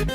Hey,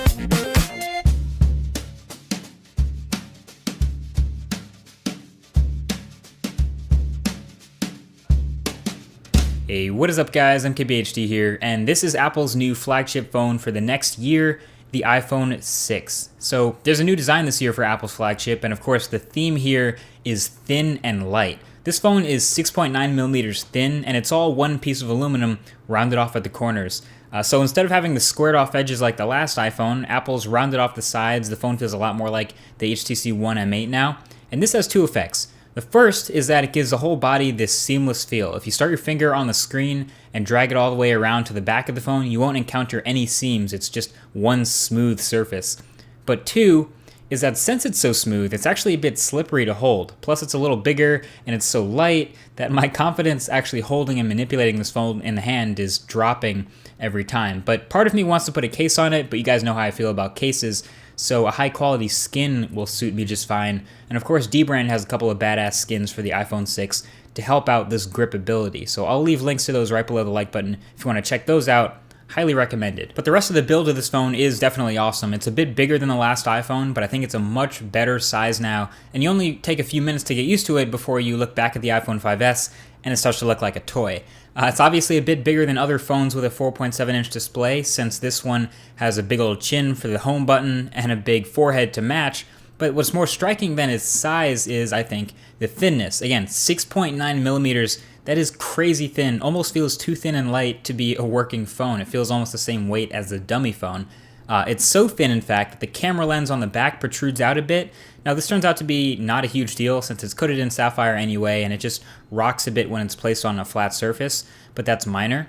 what is up guys, I'm KBHD here, and this is Apple's new flagship phone for the next year, the iPhone 6. So there's a new design this year for Apple's flagship, and of course the theme here is thin and light. This phone is 6.9 millimeters thin, and it's all one piece of aluminum rounded off at the corners. So instead of having the squared off edges like the last iPhone, Apple's rounded off the sides. The phone feels a lot more like the HTC One M8 now, and this has two effects. The first is that it gives the whole body this seamless feel. If you start your finger on the screen and drag it all the way around to the back of the phone, you won't encounter any seams. It's just one smooth surface. But two is that since it's so smooth, it's actually a bit slippery to hold. Plus it's a little bigger and it's so light that my confidence actually holding and manipulating this phone in the hand is dropping every time. But part of me wants to put a case on it, but you guys know how I feel about cases. So a high quality skin will suit me just fine. And of course Dbrand has a couple of badass skins for the iPhone 6 to help out this gripability. So I'll leave links to those right below the like button if you want to check those out. Highly recommended. But the rest of the build of this phone is definitely awesome. It's a bit bigger than the last iPhone, but I think it's a much better size now. And you only take a few minutes to get used to it before you look back at the iPhone 5S and it starts to look like a toy. It's obviously a bit bigger than other phones with a 4.7-inch display, since this one has a big old chin for the home button and a big forehead to match. But what's more striking than its size is, I think, the thinness. Again, 6.9 millimeters. That is crazy thin. Almost feels too thin and light to be a working phone. It feels almost the same weight as the dummy phone. It's so thin, in fact, that the camera lens on the back protrudes out a bit. Now, this turns out to be not a huge deal since it's coated in sapphire anyway, and it just rocks a bit when it's placed on a flat surface, but that's minor.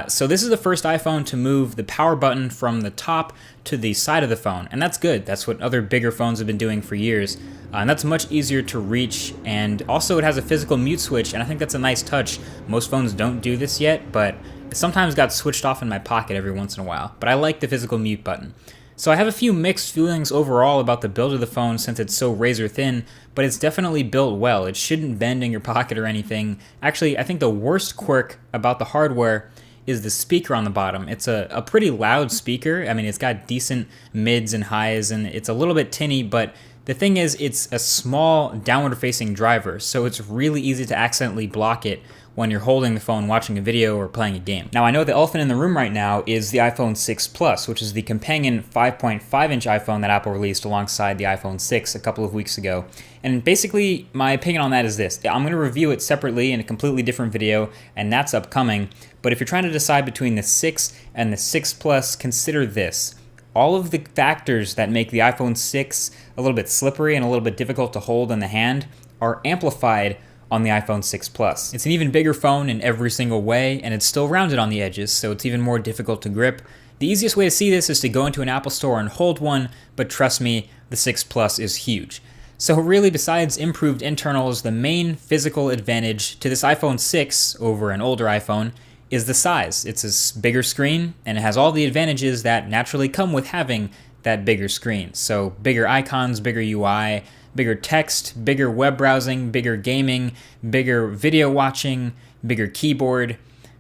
So this is the first iPhone to move the power button from the top to the side of the phone, and that's good. That's what other bigger phones have been doing for years, and that's much easier to reach, and also it has a physical mute switch, and I think that's a nice touch. Most phones don't do this yet, but it sometimes got switched off in my pocket every once in a while, but I like the physical mute button. So I have a few mixed feelings overall about the build of the phone since it's so razor thin, but it's definitely built well. It shouldn't bend in your pocket or anything. Actually, I think the worst quirk about the hardware is the speaker on the bottom. It's a pretty loud speaker. I mean, it's got decent mids and highs, and it's a little bit tinny, but the thing is, it's a small downward-facing driver, so it's really easy to accidentally block it when you're holding the phone watching a video or playing a game. Now, I know the elephant in the room right now is the iPhone 6 Plus, which is the companion 5.5-inch iPhone that Apple released alongside the iPhone 6 a couple of weeks ago. And basically, my opinion on that is this. I'm going to review it separately in a completely different video, and that's upcoming. But if you're trying to decide between the 6 and the 6 Plus, consider this. All of the factors that make the iPhone 6 a little bit slippery and a little bit difficult to hold in the hand are amplified on the iPhone 6 Plus. It's an even bigger phone in every single way, and it's still rounded on the edges, so it's even more difficult to grip. The easiest way to see this is to go into an Apple store and hold one, but trust me, the 6 Plus is huge. So really, besides improved internals, the main physical advantage to this iPhone 6 over an older iPhone is the size. It's a bigger screen, and it has all the advantages that naturally come with having that bigger screen. So bigger icons, bigger UI, bigger text, bigger web browsing, bigger gaming, bigger video watching, bigger keyboard.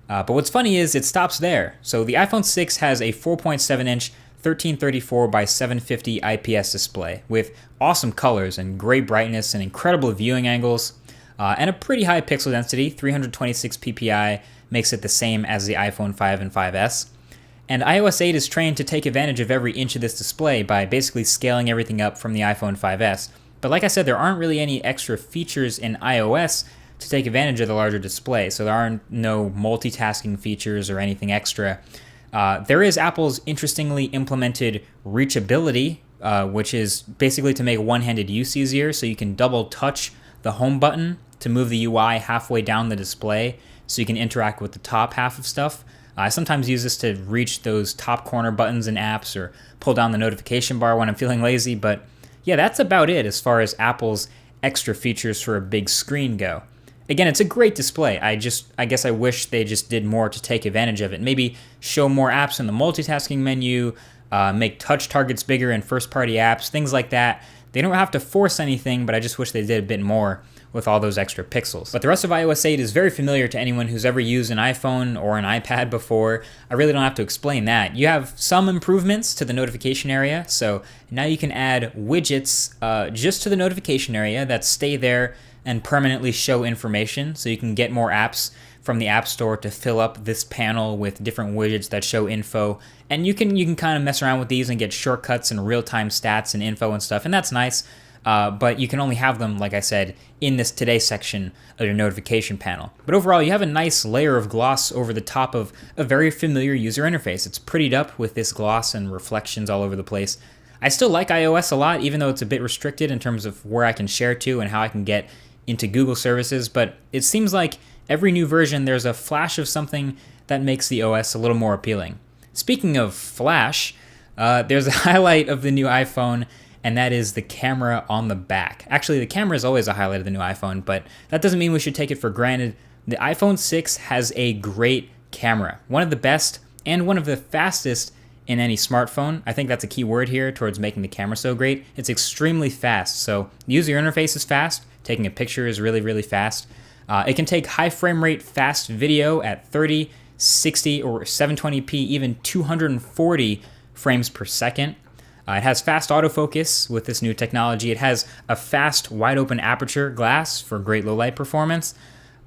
But what's funny is it stops there. So the iPhone 6 has a 4.7-inch 1334 by 750 IPS display with awesome colors and great brightness and incredible viewing angles, and a pretty high pixel density. 326 ppi makes it the same as the iPhone 5 and 5S. And iOS 8 is trained to take advantage of every inch of this display by basically scaling everything up from the iPhone 5S. But like I said, there aren't really any extra features in iOS to take advantage of the larger display, so there are no multitasking features or anything extra. There is Apple's interestingly implemented reachability, which is basically to make one-handed use easier, so you can double touch the home button to move the UI halfway down the display so you can interact with the top half of stuff. I sometimes use this to reach those top corner buttons in apps or pull down the notification bar when I'm feeling lazy, but yeah, that's about it as far as Apple's extra features for a big screen go. Again, it's a great display. I guess I wish they just did more to take advantage of it. Maybe show more apps in the multitasking menu, make touch targets bigger in first-party apps, things like that. They don't have to force anything, but I just wish they did a bit more with all those extra pixels. But the rest of iOS 8 is very familiar to anyone who's ever used an iPhone or an iPad before. I really don't have to explain that. You have some improvements to the notification area, so now you can add widgets just to the notification area that stay there and permanently show information, so you can get more apps from the App Store to fill up this panel with different widgets that show info. And you can kind of mess around with these and get shortcuts and real-time stats and info and stuff, and that's nice. But you can only have them, like I said, in this Today section of your notification panel. But overall, you have a nice layer of gloss over the top of a very familiar user interface. It's prettied up with this gloss and reflections all over the place. I still like iOS a lot, even though it's a bit restricted in terms of where I can share to and how I can get into Google services, but it seems like every new version there's a flash of something that makes the OS a little more appealing. Speaking of flash, there's a highlight of the new iPhone, and that is the camera on the back. Actually, the camera is always a highlight of the new iPhone, but that doesn't mean we should take it for granted. The iPhone 6 has a great camera, one of the best and one of the fastest in any smartphone. I think that's a key word here towards making the camera so great. It's extremely fast, so the user interface is fast. Taking a picture is really, really fast. It can take high frame rate fast video at 30, 60, or 720p, even 240 frames per second. It has fast autofocus with this new technology. It has a fast wide open aperture glass for great low light performance.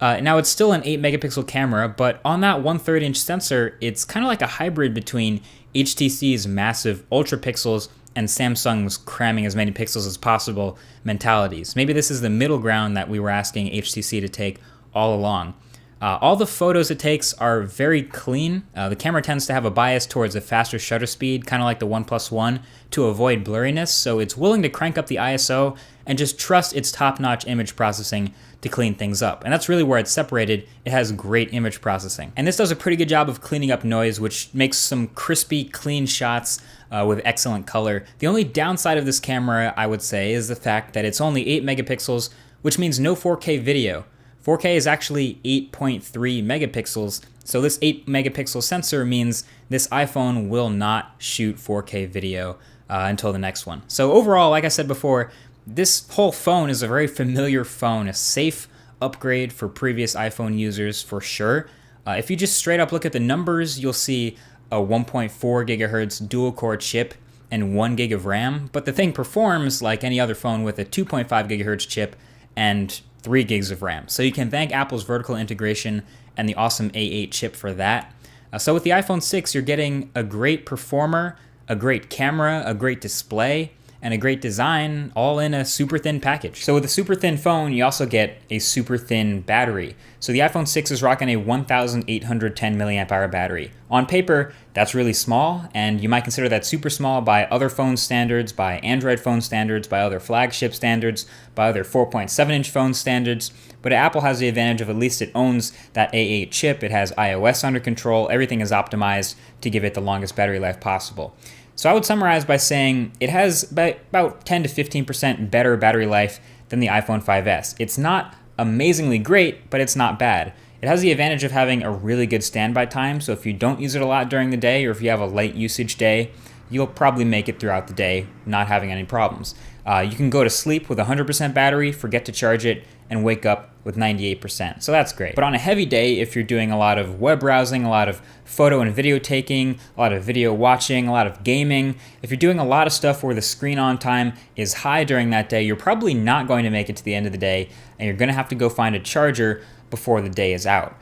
Now it's still an 8 megapixel camera, but on that 1/3 inch sensor, it's kind of like a hybrid between HTC's massive ultra pixels and Samsung's cramming as many pixels as possible mentalities. Maybe this is the middle ground that we were asking HTC to take all along. All the photos it takes are very clean. The camera tends to have a bias towards a faster shutter speed, kind of like the OnePlus One, to avoid blurriness, so it's willing to crank up the ISO and just trust its top-notch image processing to clean things up. And that's really where it's separated. It has great image processing. And this does a pretty good job of cleaning up noise, which makes some crispy, clean shots with excellent color. The only downside of this camera, I would say, is the fact that it's only 8 megapixels, which means no 4K video. 4K is actually 8.3 megapixels, so this 8 megapixel sensor means this iPhone will not shoot 4K video until the next one. So overall, like I said before, this whole phone is a very familiar phone, a safe upgrade for previous iPhone users for sure. If you just straight up look at the numbers, you'll see a 1.4 gigahertz dual-core chip and 1 gig of RAM, but the thing performs like any other phone with a 2.5 gigahertz chip and 3 gigs of RAM. So you can thank Apple's vertical integration and the awesome A8 chip for that. So with the iPhone 6, you're getting a great performer, a great camera, a great display, and a great design, all in a super thin package. So with a super thin phone, you also get a super thin battery. So the iPhone 6 is rocking a 1,810 milliamp hour battery. On paper, that's really small, and you might consider that super small by other phone standards, by Android phone standards, by other flagship standards, by other 4.7-inch phone standards. But Apple has the advantage of at least it owns that A8 chip, it has iOS under control, everything is optimized to give it the longest battery life possible. So I would summarize by saying it has about 10 to 15% better battery life than the iPhone 5S. It's not amazingly great, but it's not bad. It has the advantage of having a really good standby time, so if you don't use it a lot during the day, or if you have a light usage day, you'll probably make it throughout the day not having any problems. You can go to sleep with 100% battery, forget to charge it, and wake up with 98%. So that's great. But on a heavy day, if you're doing a lot of web browsing, a lot of photo and video taking, a lot of video watching, a lot of gaming, if you're doing a lot of stuff where the screen on time is high during that day, you're probably not going to make it to the end of the day, and you're going to have to go find a charger before the day is out.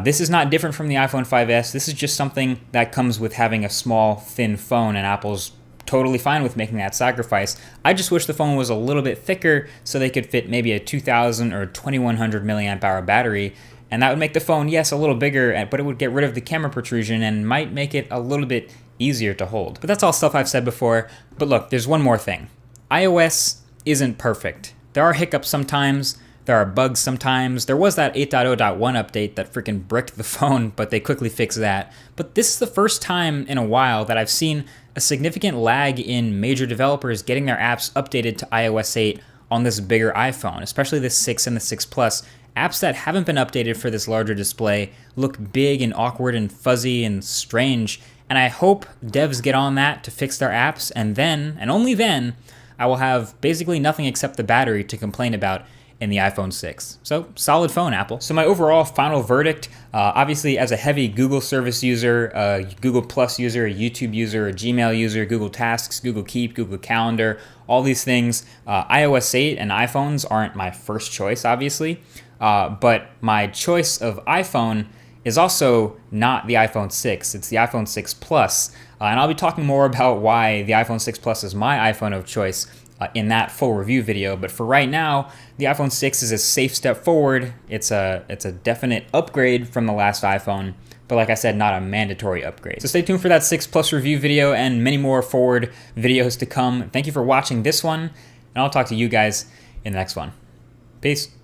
This is not different from the iPhone 5S. This is just something that comes with having a small, thin phone, and Apple's totally fine with making that sacrifice. I just wish the phone was a little bit thicker so they could fit maybe a 2,000 or 2,100 milliamp hour battery, and that would make the phone, yes, a little bigger, but it would get rid of the camera protrusion and might make it a little bit easier to hold. But that's all stuff I've said before. But look, there's one more thing. iOS isn't perfect. There are hiccups sometimes. There are bugs sometimes. There was that 8.0.1 update that freaking bricked the phone, but they quickly fixed that. But this is the first time in a while that I've seen a significant lag in major developers getting their apps updated to iOS 8 on this bigger iPhone, especially the 6 and the 6 Plus. Apps that haven't been updated for this larger display look big and awkward and fuzzy and strange, and I hope devs get on that to fix their apps, and then, and only then, I will have basically nothing except the battery to complain about in the iPhone 6. So solid phone, Apple. So my overall final verdict, obviously as a heavy Google service user, a Google Plus user, a YouTube user, a Gmail user, Google Tasks, Google Keep, Google Calendar, all these things, iOS 8 and iPhones aren't my first choice, obviously, but my choice of iPhone is also not the iPhone 6, it's the iPhone 6 Plus. And I'll be talking more about why the iPhone 6 Plus is my iPhone of choice in that full review video. But for right now, the iPhone 6 is a safe step forward. It's a definite upgrade from the last iPhone, but like I said, not a mandatory upgrade. So stay tuned for that 6 Plus review video and many more forward videos to come. Thank you for watching this one, and I'll talk to you guys in the next one. Peace.